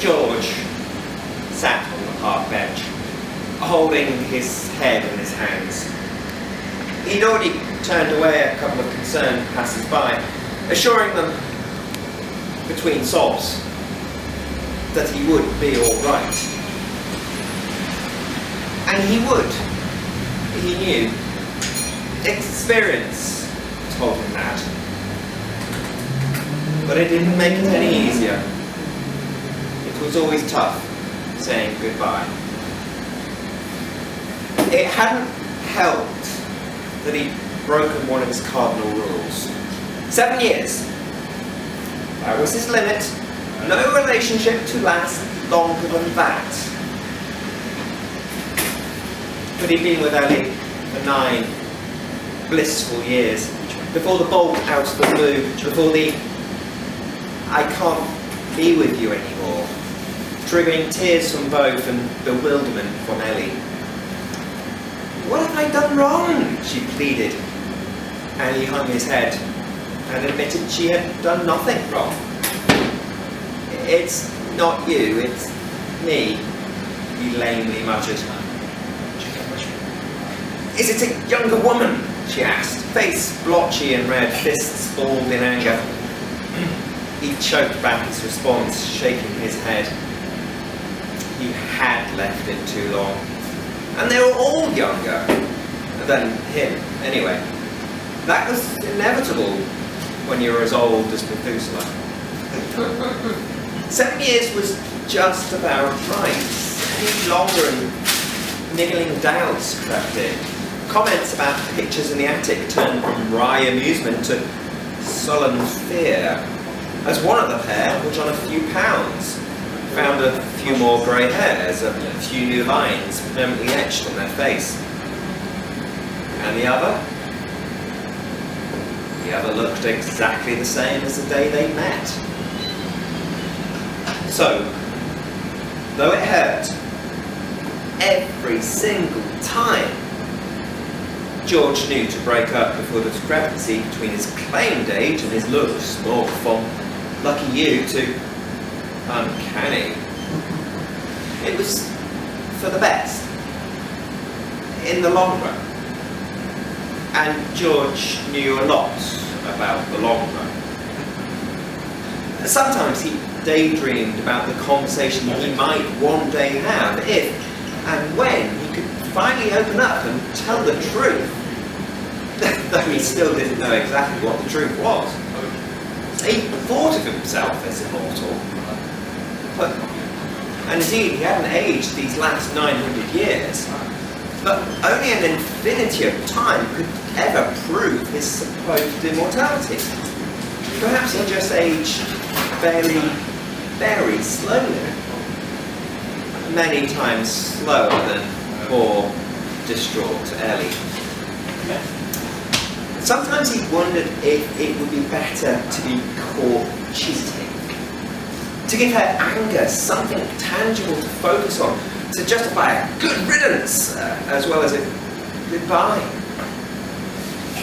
George sat on the park bench, holding his head in his hands. He'd already turned away a couple of concerned passers-by, assuring them, between sobs, that he would be all right. And he would. He knew. Experience told him that. But it didn't make it any easier. It was always tough saying goodbye. It hadn't helped that he'd broken one of his cardinal rules. 7 years. That was his limit. No relationship to last longer than that. But he'd been with Ellie for 9 blissful years, before the bolt out of the blue, before the "I can't be with you anymore," triggering tears from both and bewilderment from Ellie. "What have I done wrong?" she pleaded, and he hung his head and admitted she had done nothing wrong. "It's not you, it's me," he lamely muttered. "Is it a younger woman?" she asked, face blotchy and red, fists balled in anger. He choked back his response, shaking his head. He had left it too long. And they were all younger than him, anyway. That was inevitable when you were as old as Methuselah. 7 years was just about right. Any longer and niggling doubts crept in. Comments about pictures in the attic turned from wry amusement to sullen fear, as one of the pair put on a few pounds, found a few more grey hairs, a few new lines permanently etched on their face. And the other? The other looked exactly the same as the day they met. So, though it hurt, every single time, George knew to break up before the discrepancy between his claimed age and his looks morphed from lucky you to uncanny. It was for the best, in the long run. And George knew a lot about the long run. Sometimes he daydreamed about the conversation he might one day have if and when he could finally open up and tell the truth, though he still didn't know exactly what the truth was. He thought of himself as immortal, and indeed he hadn't aged these last 900 years, but only an infinity of time could ever prove his supposed immortality. Perhaps he just aged very slowly, many times slower than poor, distraught Ellie. Sometimes he wondered if it would be better to be caught cheating, to give her anger something tangible to focus on, to justify a good riddance as well as a goodbye.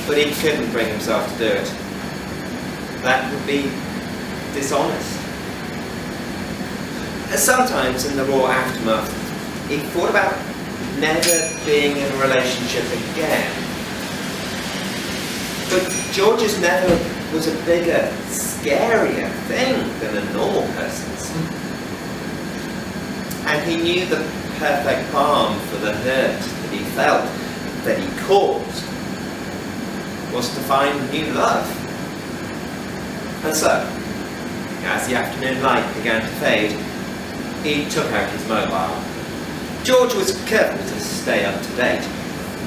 But he couldn't bring himself to do it. That would be dishonest. Sometimes in the raw aftermath, he thought about never being in a relationship again. But George's never was a bigger, scarier thing than a normal person's. And he knew the perfect balm for the hurt that he felt, that he caused, was to find new love. And so, as the afternoon light began to fade, he took out his mobile. George was careful to stay up to date.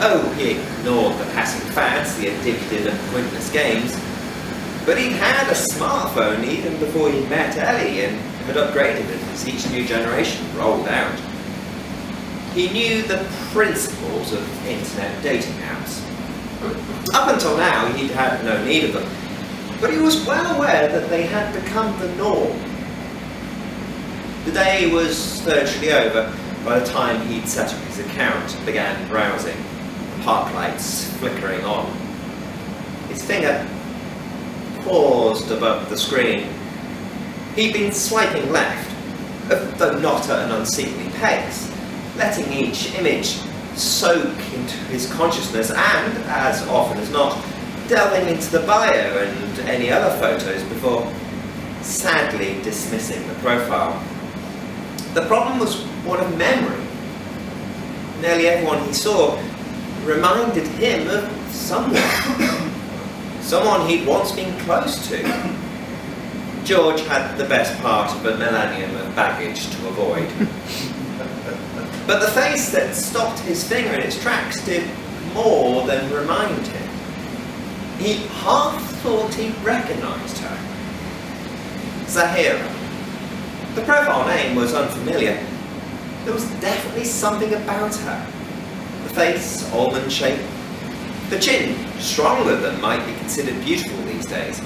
Oh, he ignored the passing fads, the addictive and pointless games, but he'd had a smartphone even before he met Ellie and had upgraded it as each new generation rolled out. He knew the principles of internet dating apps. Up until now, he'd had no need of them, but he was well aware that they had become the norm. The day was virtually over by the time he'd set up his account and began browsing, the park lights flickering on. His finger paused above the screen. He'd been swiping left though not at an unseemly pace, letting each image soak into his consciousness and, as often as not, delving into the bio and any other photos before sadly dismissing the profile. The problem was one of memory. Nearly everyone he saw reminded him of someone. Someone he'd once been close to. George had the best part of a millennium of baggage to avoid. But the face that stopped his finger in its tracks did more than remind him. He half thought he recognised her. Zahira. The profile name was unfamiliar. There was definitely something about her. The face, almond-shaped. The chin, stronger than might be considered beautiful these days.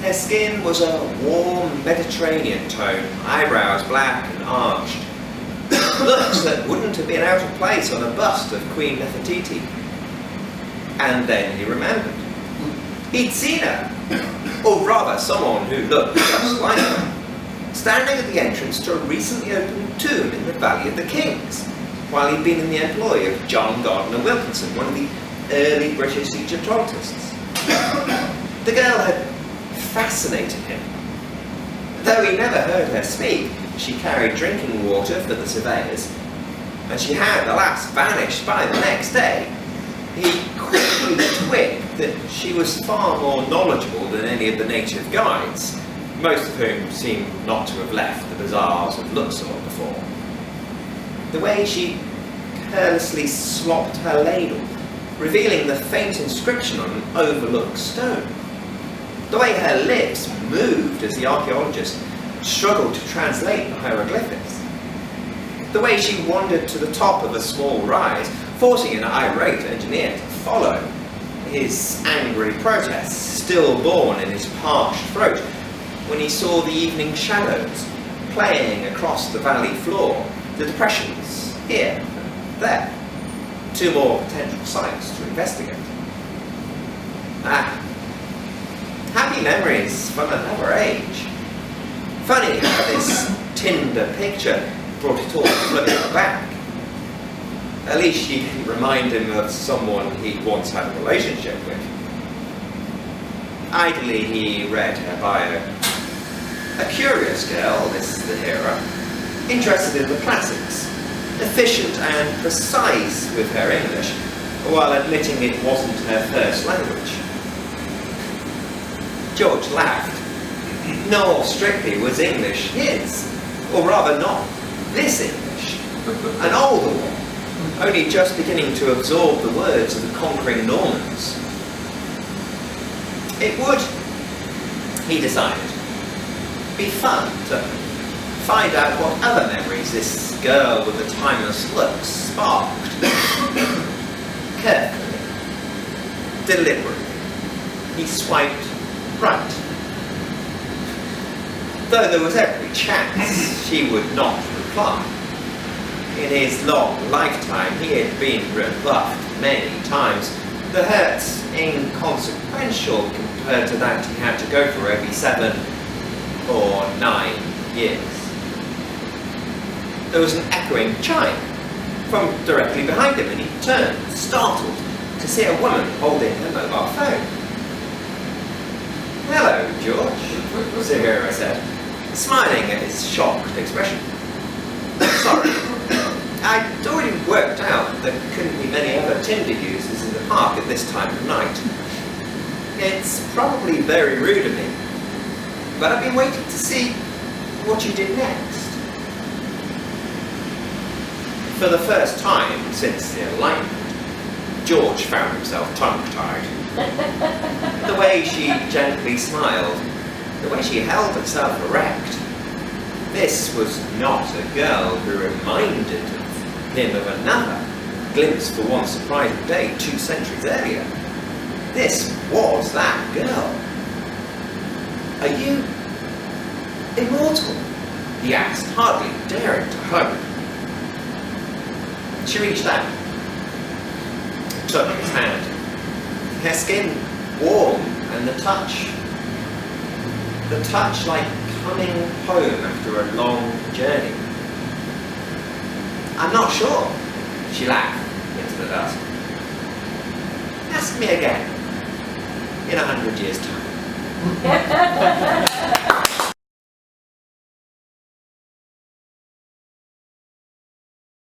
Her skin was a warm Mediterranean tone, eyebrows black and arched. Looks that wouldn't have been out of place on a bust of Queen Nefertiti. And then he remembered. He'd seen her, or rather someone who looked just like her, standing at the entrance to a recently opened tomb in the Valley of the Kings, while he'd been in the employ of John Gardner Wilkinson, one of the early British Egyptologists. The girl had fascinated him. Though he never heard her speak, she carried drinking water for the surveyors, and she had, alas, vanished by the next day. He quickly twigged that she was far more knowledgeable than any of the native guides, most of whom seemed not to have left the bazaars of Luxor before. The way she carelessly slopped her ladle, revealing the faint inscription on an overlooked stone. The way her lips moved as the archaeologist struggled to translate the hieroglyphics. The way she wandered to the top of a small rise, forcing an irate engineer to follow, his angry protests still born in his parched throat when he saw the evening shadows playing across the valley floor, the depressions here and there. Two more potential sites to investigate. Happy memories from another age. Funny how this Tinder picture brought it all flooding back. At least she didn't remind him of someone he'd once had a relationship with. Idly he read her bio. A curious girl, this is the hero, interested in the classics, efficient and precise with her English, while admitting it wasn't her first language. George laughed. Nor strictly was English his, or rather not this English, an older one, only just beginning to absorb the words of the conquering Normans. It would, he decided, be fun to find out what other memories this girl with the timeless looks sparked. Carefully, deliberately, he swiped right. Though there was every chance she would not reply. In his long lifetime, he had been rebuffed many times. The hurts inconsequential compared to that he had to go through every 7 or 9 years. There was an echoing chime from directly behind him, and he turned, startled, to see a woman holding her mobile phone. "Hello, George," Zahira said, smiling at his shocked expression. "Sorry, I'd already worked out there couldn't be many other Tinder users in the park at this time of night. It's probably very rude of me, but I've been waiting to see what you did next." For the first time since the Enlightenment, George found himself tongue-tied. The way she gently smiled, the way she held herself erect. This was not a girl who reminded him of another, glimpsed for one surprising day 2 centuries earlier. This was that girl. "Are you immortal?" he asked, hardly daring to hug. She reached out, took his hand. Her skin warm, and the touch like coming home after a long journey? I'm not sure, she laughed into the dusk. Ask me again, in 100 years' time.